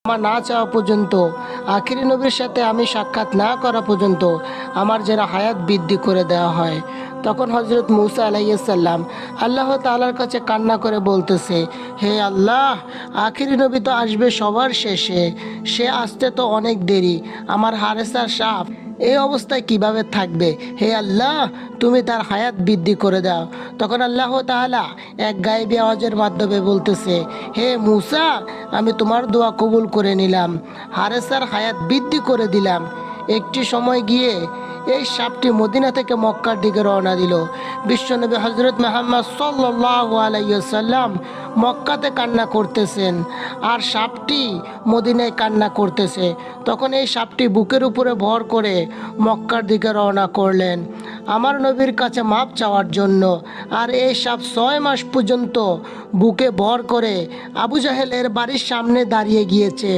আমার না চাওয়া পর্যন্ত, আখিরি নবীর সাথে আমি সাক্ষাৎ না করা পর্যন্ত আমার যেন হায়াত বৃদ্ধি করে দেওয়া হয়। তখন হজরত মুসা আলাইসাল্লাম আল্লাহ তাআলার কাছে কান্না করে বলতেছে, হে আল্লাহ, আখিরি নবী তো আসবে সবার শেষে, সে আসতে তো অনেক দেরি, আমার হারেসার সাপ এই অবস্থায় কিভাবে থাকবে? হে আল্লাহ, তুমি তার হায়াত বৃদ্ধি করে দাও। তখন আল্লাহ তাআলা এক গায়েবী আওয়াজের মাধ্যমে বলতেছে, হে মুসা, আমি তোমার দোয়া কবুল করে নিলাম, হারেসার হায়াত বৃদ্ধি করে দিলাম। একটি সময় গিয়ে এই সাপটি মদিনা থেকে মক্কার দিকে রওনা দিল। বিশ্বনবী হজরত মুহাম্মদ সাল্লাল্লাহু আলাইহি ওয়াসাল্লাম মক্কাতে কান্না করতেছেন, আর সাপটি মদিনায় কান্না করতেছে। তখন এই সাপটি বুকের উপরে ভর করে মক্কার দিকে রওনা করলেন আমার নবীর কাছে মাপ চাওয়ার জন্য। আর এই সাপ 6 মাস পর্যন্ত বুকে ভর করে আবু জাহেলের বাড়ির সামনে দাঁড়িয়ে গিয়েছে।